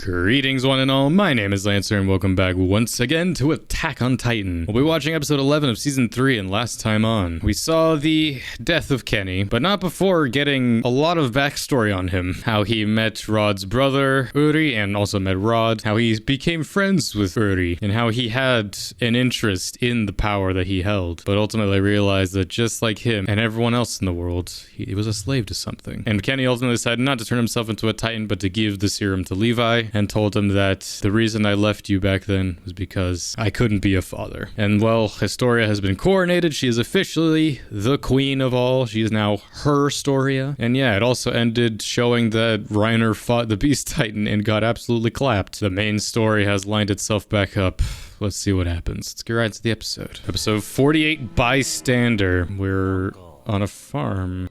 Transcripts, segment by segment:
Greetings one and all, my name is Lancer and welcome back once again to Attack on Titan. We'll be watching episode 11 of season 3 and last time on. We saw the death of Kenny, but not before getting a lot of backstory on him. How he met Rod's brother, Uri, and also met Rod. How he became friends with Uri, and how he had an interest in the power that he held, but ultimately realized that just like him and everyone else in the world, he was a slave to something. And Kenny ultimately decided not to turn himself into a Titan, but to give the serum to Levi, and told him that the reason I left you back then was because I couldn't be a father. And well, Historia has been coronated. She is officially the queen of all. She is now her Storia. And yeah, it also ended showing that Reiner fought the Beast Titan and got absolutely clapped. The main story has lined itself back up. Let's see what happens. Let's get right into the episode. Episode 48, Bystander. We're on a farm.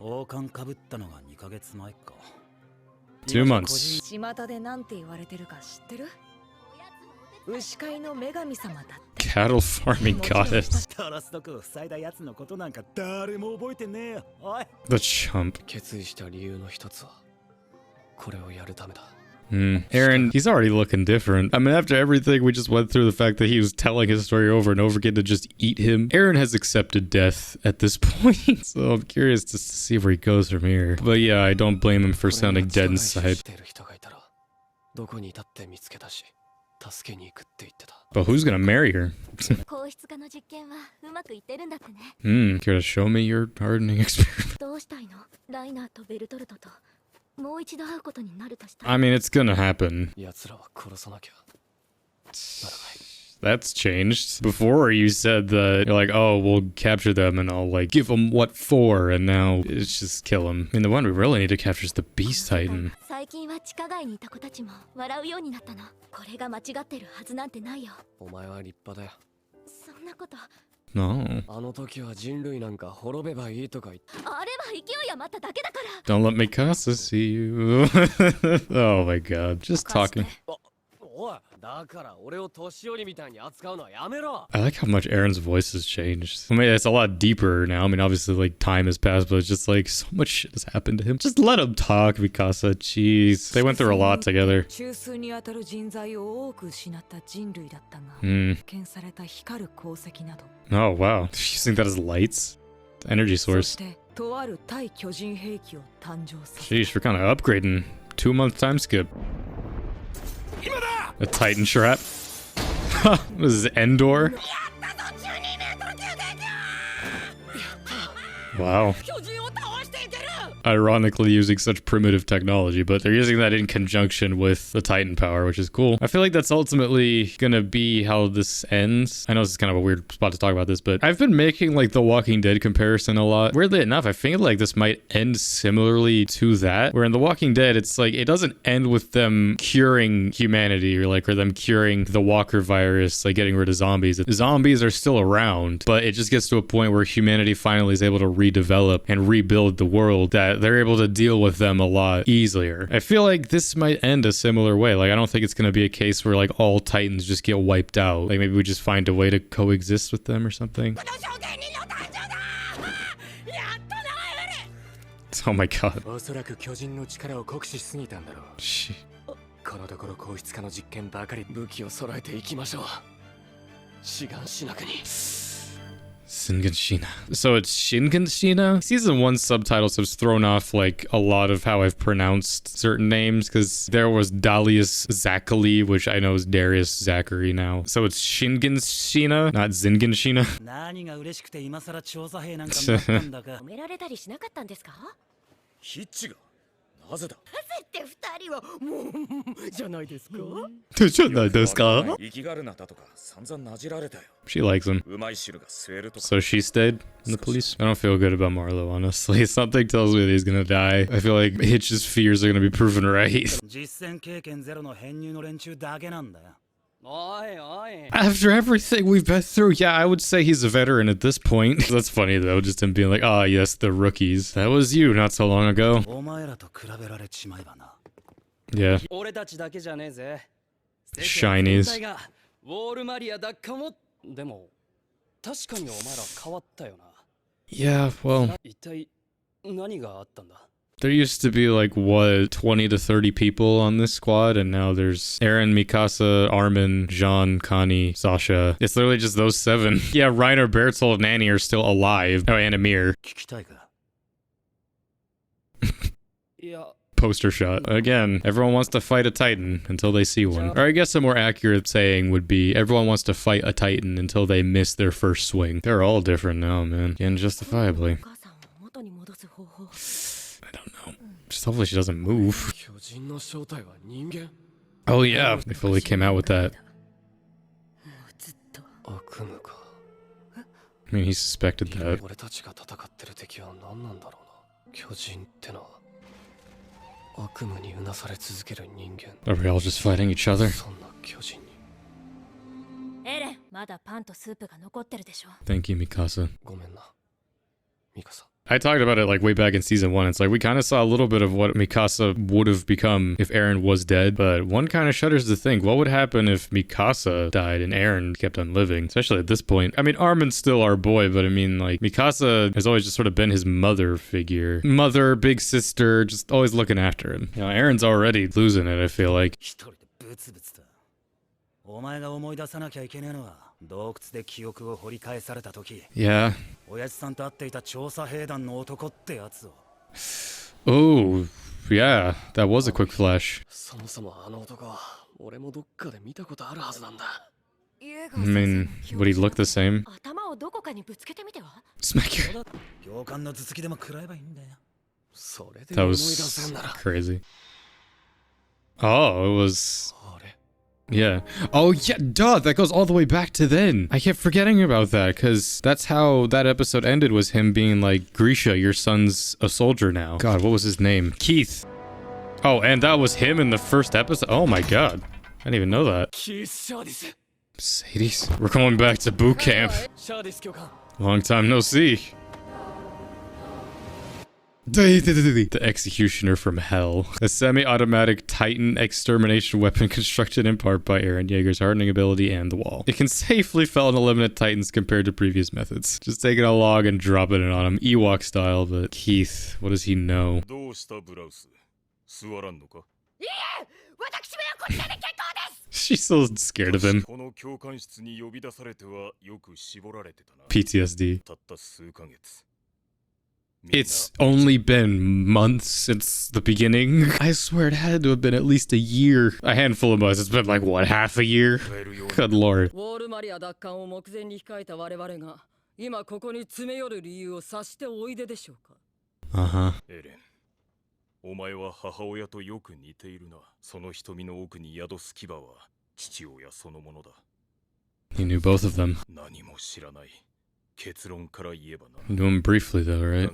2 months. Cattle farming goddess. The chump. Eren, he's already looking different. I mean, after everything we just went through, the fact that he was telling his story over and over again to just eat him, Eren has accepted death at this point. So I'm curious to see where he goes from here. But yeah, I don't blame him for sounding dead inside. But who's gonna marry her? Care to show me your hardening experiment? I mean, it's gonna happen. That's changed. Before you said that you're like, oh, we'll capture them and I'll like give them what for, and now it's just kill them. I mean, the one we really need to capture is the Beast Titan. No. Don't let Mikasa see you. Oh my god. Just talking. I like how much Eren's voice has changed. I mean, it's a lot deeper now. I mean, obviously, like, time has passed, but it's just like so much shit has happened to him. Just let him talk, Mikasa. Jeez. They went through a lot together. Oh, wow. Using that as lights? Energy source. Sheesh, we're kind of upgrading. 2-month time skip. A Titan trap. What is this, Endor? Wow. Ironically using such primitive technology, but they're using that in conjunction with the Titan power, which is cool. I feel like that's ultimately gonna be how this ends. I know this is kind of a weird spot to talk about this, but I've been making like the Walking Dead comparison a lot. Weirdly enough, I feel like this might end similarly to that, where in the Walking Dead, it's like it doesn't end with them curing humanity or them curing the Walker virus, like getting rid of zombies. The zombies are still around, but it just gets to a point where humanity finally is able to redevelop and rebuild the world, that they're able to deal with them a lot easier. I feel like this might end a similar way. Like, I don't think it's going to be a case where like all Titans just get wiped out. Like, maybe we just find a way to coexist with them or something. Oh my god. Shinganshina. So it's Shinganshina? Season 1 subtitles have thrown off like a lot of how I've pronounced certain names, because there was Dalius Zachary, which I know is Darius Zachary now. So it's Shinganshina, not Zinganshina. She likes him. So she stayed in the police? I don't feel good about Marlo, honestly. Something tells me that he's gonna die. I feel like Hitch's fears are gonna be proven right. After everything we've been through, yeah, I would say he's a veteran at this point. That's funny though, just him being like, ah, yes, the rookies. That was you not so long ago. Yeah. Shinies. Yeah, well. There used to be like, what, 20 to 30 people on this squad, and now there's Eren, Mikasa, Armin, Jean, Connie, Sasha. It's literally just those 7. Yeah, Reiner, Bertolt, and Annie are still alive. Oh, and Amir. Poster shot. Again, everyone wants to fight a Titan until they see one. Or I guess a more accurate saying would be, everyone wants to fight a Titan until they miss their first swing. They're all different now, man. And justifiably. I don't know. Just hopefully she doesn't move. Oh yeah, they fully came out with that. I mean, he suspected that. Are we all just fighting each other? Thank you, Mikasa. I talked about it like way back in season 1. It's like we kind of saw a little bit of what Mikasa would have become if Eren was dead, but one kind of shudders to think, what would happen if Mikasa died and Eren kept on living, especially at this point? I mean, Armin's still our boy, but I mean, like, Mikasa has always just sort of been his mother figure. Mother, big sister, just always looking after him. You know, Eren's already losing it, I feel like. Yeah. Oh, yeah, that was a quick flash. I mean, would he look the same? Smack your... That was crazy. Oh, it was... Yeah. Oh, yeah, duh, that goes all the way back to then. I kept forgetting about that, because that's how that episode ended, was him being like, Grisha, your son's a soldier now. God, what was his name? Keith. Oh, and that was him in the first episode? Oh my god. I didn't even know that. Sadie's. We're going back to boot camp. Long time no see. The executioner from hell. A semi-automatic Titan extermination weapon constructed in part by Eren Yeager's hardening ability and the wall. It can safely fell and eliminate Titans compared to previous methods. Just taking a log and dropping it on him, Ewok style, but Keith, what does he know? She's so scared of him. PTSD. It's only been months since the beginning. I swear it had to have been at least a year. A handful of months. It's been like, what, half a year? Good lord. Uh-huh. He knew both of them. You knew him briefly though, right?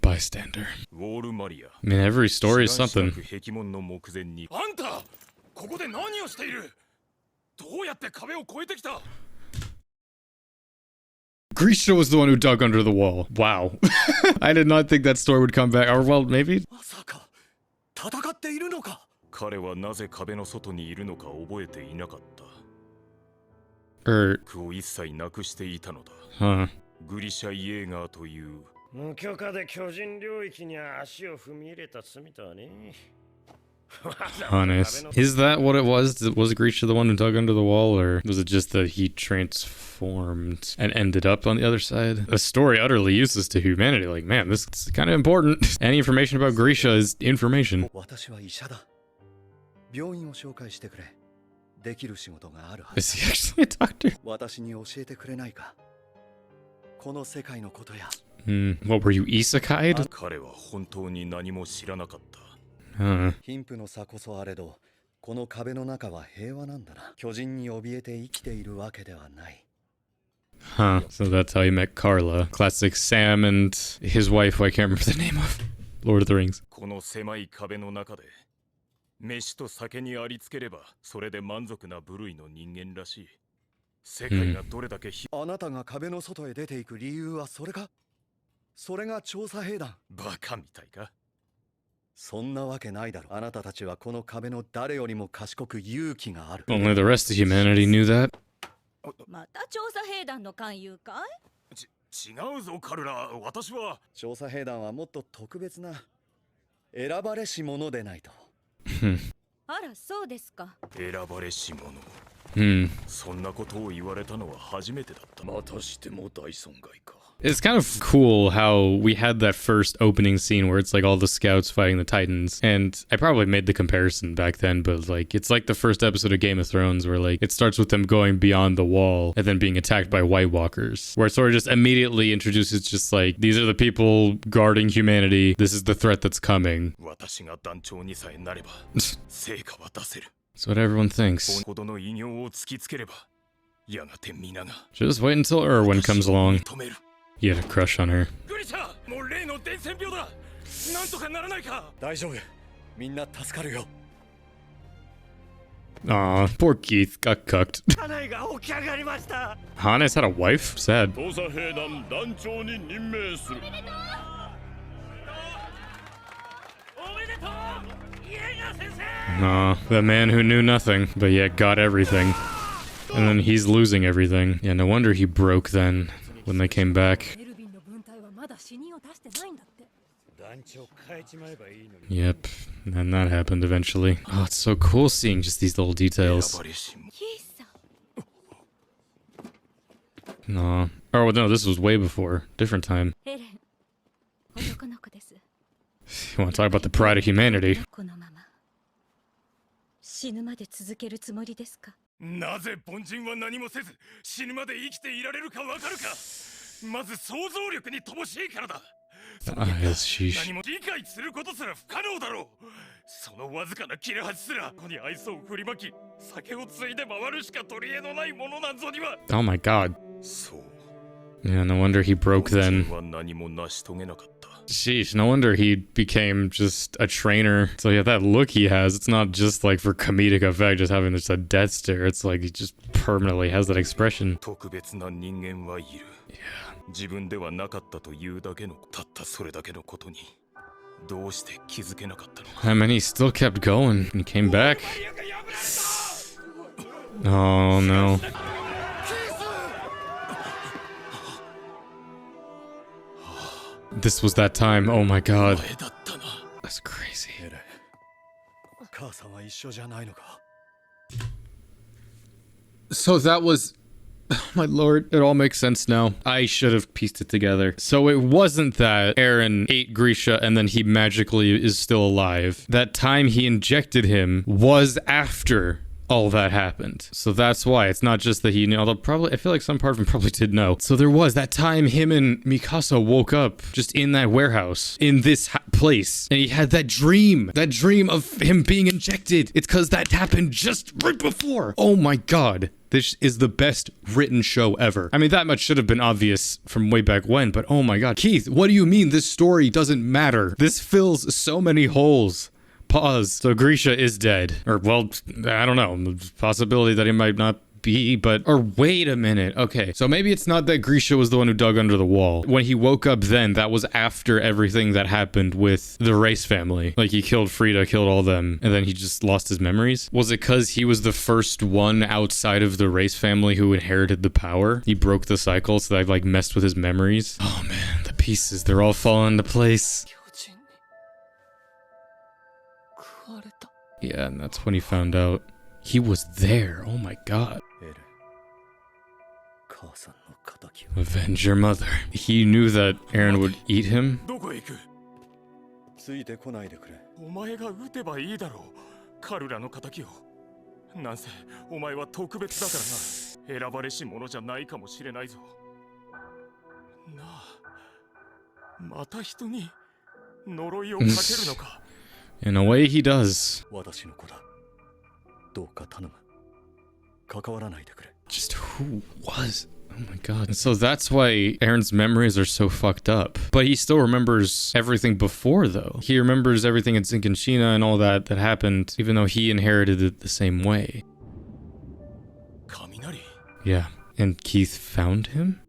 Bystander. I mean, every story is something. Grisha was the one who dug under the wall. Wow. I did not think that story would come back. Or, well, maybe? Huh. Honest. Is that what it was? Was Grisha the one who dug under the wall, or was it just that he transformed and ended up on the other side? A story utterly useless to humanity. Like, man, this is kind of important. Any information about Grisha is information. Is he actually a doctor? What were you, isekai'd? Huh. Huh. So that's how he met Carla. Classic Sam and his wife, who I can't remember the name of. Lord of the Rings. Only the rest of humanity knew that. また調査兵団の勧誘かい？違うぞカルラ、私は調査兵団はもっと特別な選ばれし者でないと。あら、そうですか。選ばれし者。そんなことを言われたのは初めてだった。またしても大損害か。It's kind of cool how we had that first opening scene where it's like all the scouts fighting the Titans. And I probably made the comparison back then, but like it's like the first episode of Game of Thrones where like it starts with them going beyond the wall and then being attacked by White Walkers. Where it sort of just immediately introduces just like these are the people guarding humanity. This is the threat that's coming. That's what everyone thinks. Just wait until Erwin comes along. He had a crush on her. Aw, poor Keith got cucked. Hannes had a wife? Sad. Aw, the man who knew nothing, but yet got everything. And then he's losing everything. Yeah, no wonder he broke then, when they came back. Yep, and that happened eventually. Oh, it's so cool seeing just these little details. No. Oh, no, this was way before. Different time. You want to talk about the pride of humanity? 死ぬまで続けるつもりですか？なぜ凡人は何もせず死ぬまで生きていられるかわかるか。まず想像力に乏しいからだ。何も理解することすら不可能だろう。そのわずかな切れ端すらここに愛想を振りまき、酒をついで回るしか取り柄のないものなんぞには。Oh my god. そう。Yeah, no wonder he broke then. は何も成し遂げなかった。 Sheesh, no wonder he became just a trainer. So yeah, that look he has, it's not just like for comedic effect, just having just a death stare. It's like he just permanently has that expression. Yeah. 自分ではなかったというだけのたったそれだけのことにどうして気づけなかったのか。 I mean, he still kept going and came back. Oh no. This was that time. Oh my god. That's crazy. So that was... Oh my lord, it all makes sense now. I should have pieced it together. So it wasn't that Eren ate Grisha and then he magically is still alive. That time he injected him was after all that happened. So that's why it's not just that he knew, although probably I feel like some part of him probably did know. So there was that time him and Mikasa woke up just in that warehouse in this place and he had that dream of him being injected. It's because that happened just right before. Oh my god. This is the best written show ever. I mean, that much should have been obvious from way back when, but oh my god. Keith, what do you mean this story doesn't matter? This fills so many holes. Pause. So Grisha is dead. Or, well, I don't know. Possibility that he might not be, but... Or wait a minute. Okay, so maybe it's not that Grisha was the one who dug under the wall. When he woke up then, that was after everything that happened with the Race family. Like, he killed Frida, killed all them, and then he just lost his memories? Was it because he was the first one outside of the Race family who inherited the power? He broke the cycle, so that, like, messed with his memories? Oh, man, the pieces, they're all falling into place. Yeah, and that's when he found out. He was there. Oh my god. Avenge your mother. He knew that Eren would eat him. In a way, he does. Just who was? Oh my god. And so that's why Eren's memories are so fucked up. But he still remembers everything before, though. He remembers everything in Zinkenshina and all that happened, even though he inherited it the same way. Yeah. And Keith found him?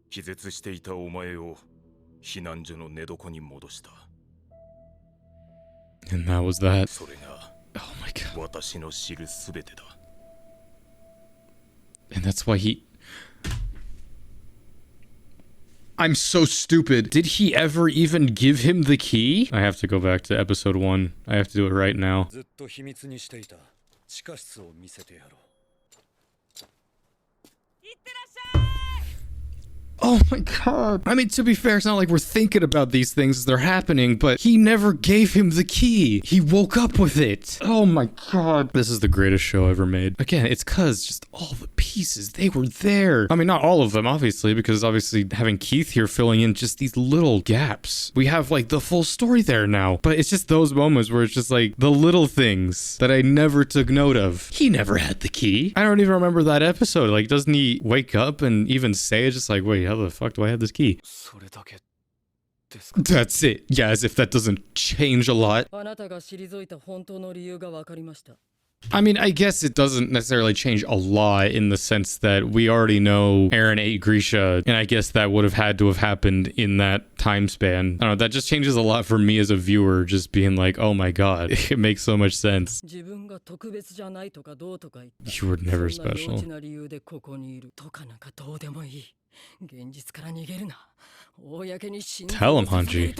And that was that. Oh my god. And that's why he... I'm so stupid. Did he ever even give him the key? I have to go back to episode 1. I have to do it right now. ずっと秘密にしていた地下室を見せてやろう。 Oh my god. I mean, to be fair, it's not like we're thinking about these things as they're happening, but he never gave him the key. He woke up with it. Oh my god. This is the greatest show ever made. Again, it's cause just all the pieces, they were there. I mean, not all of them, obviously, because obviously having Keith here filling in just these little gaps. We have like the full story there now, but it's just those moments where it's just like the little things that I never took note of. He never had the key. I don't even remember that episode. Like, doesn't he wake up and even say it? Just like, wait, how the fuck do I have this key? That's it. Yeah, as if that doesn't change a lot. I mean, I guess it doesn't necessarily change a lot in the sense that we already know Eren ate Grisha, and I guess that would have had to have happened in that time span. I don't know, that just changes a lot for me as a viewer, just being like, oh my god, it makes so much sense. You were never special. Tell him, Hanji.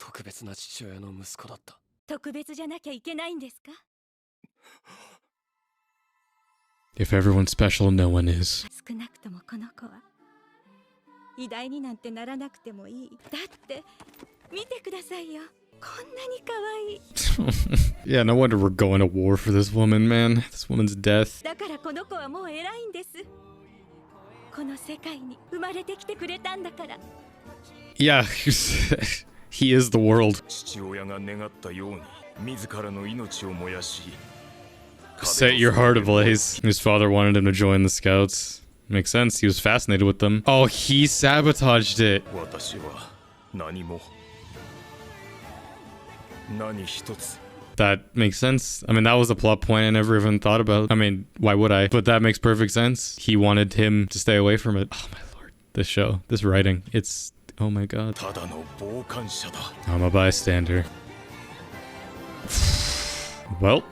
特別な父親の息子だった。特別じゃなきゃいけないんですか? If everyone's special, no one is. 少なくともこの子は偉大になんてならなくてもいい。だって見てくださいよ。こんなに可愛い。Yeah, no wonder we're going to war for this woman, man. This woman's death. だからこの子はもう偉いんです。この世界に生まれてきてくれたんだから。Yeah. He is the world. Set your heart ablaze. His father wanted him to join the scouts. Makes sense. He was fascinated with them. Oh, he sabotaged it. That makes sense. I mean, that was a plot point I never even thought about. I mean, why would I? But that makes perfect sense. He wanted him to stay away from it. Oh my lord. This show, this writing, it's... Oh my god. I'm a bystander. Well.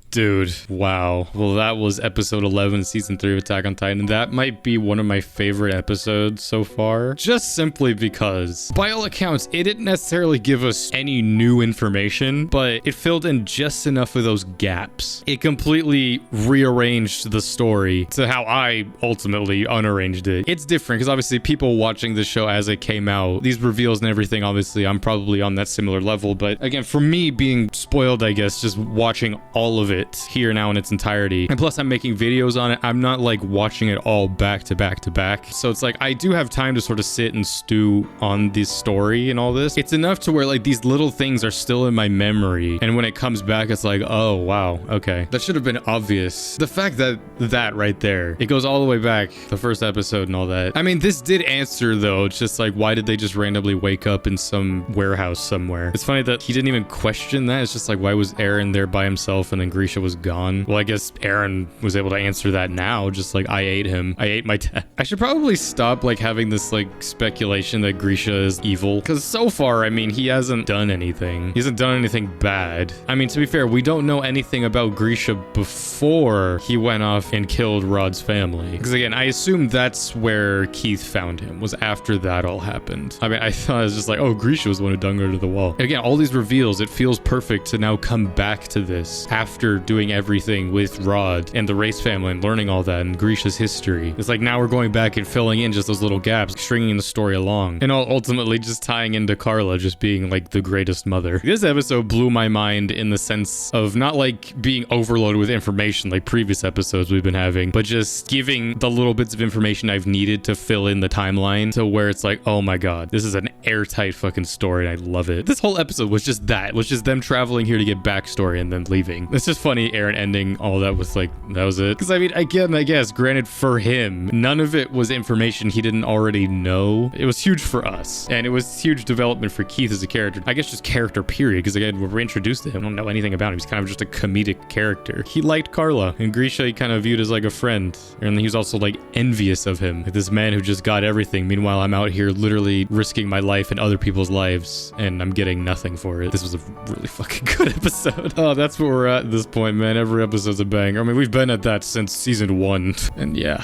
Dude, wow. Well, that was episode 11, season 3 of Attack on Titan. That might be one of my favorite episodes so far. Just simply because, by all accounts, it didn't necessarily give us any new information, but it filled in just enough of those gaps. It completely rearranged the story to how I ultimately unarranged it. It's different because obviously people watching the show as it came out, these reveals and everything, obviously I'm probably on that similar level. But again, for me being spoiled, I guess, just watching all of it here now in its entirety, and plus I'm making videos on it, I'm not like watching it all back to back to back, so it's like I do have time to sort of sit and stew on this story and all this. It's enough to where like these little things are still in my memory, and when it comes back it's like, oh wow, okay, that should have been obvious. The fact that right there, it goes all the way back, the first episode and all that. I mean, this did answer though. It's just like, why did they just randomly wake up in some warehouse somewhere? It's funny that he didn't even question that. It's just like, why was Eren there by himself and then Grisha was gone? Well, I guess Eren was able to answer that now, just like, I ate him. I ate my dad. I should probably stop like having this like speculation that Grisha is evil, because so far, I mean, he hasn't done anything. He hasn't done anything bad. I mean, to be fair, we don't know anything about Grisha before he went off and killed Rod's family. Because again, I assume that's where Keith found him, was after that all happened. I mean, I thought it was just like, oh, Grisha was the one who dung her to the wall. And again, all these reveals, it feels perfect to now come back to this after doing everything with Rod and the Race family and learning all that and Grisha's history. It's like now we're going back and filling in just those little gaps, stringing the story along, and ultimately just tying into Carla just being like the greatest mother. This episode blew my mind in the sense of not like being overloaded with information like previous episodes we've been having, but just giving the little bits of information I've needed to fill in the timeline to where it's like, oh my god, this is an airtight fucking story and I love it. This whole episode was just that. It was just them traveling here to get backstory and then leaving. It's just funny Eren ending all that with like, that was it. Because I mean, again, I guess, granted for him, none of it was information he didn't already know. It was huge for us. And it was huge development for Keith as a character. I guess just character period. Because again, when we're introduced to him, I don't know anything about him. He's kind of just a comedic character. He liked Carla, and Grisha he kind of viewed as like a friend. And he was also like envious of him. Like this man who just got everything. Meanwhile, I'm out here literally risking my life and other people's lives, and I'm getting nothing for it. This was a really fucking good episode. Oh, that's where we're at this point, man. Every episode's a banger. I mean, we've been at that since season 1. And yeah,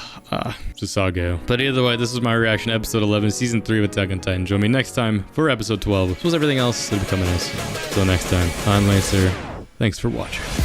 Sasago. But either way, this is my reaction to episode 11, season 3 of Attack on Titan. Join me next time for episode 12. As well as everything else that'll be coming else. Until next time, I'm Lancer. Thanks for watching.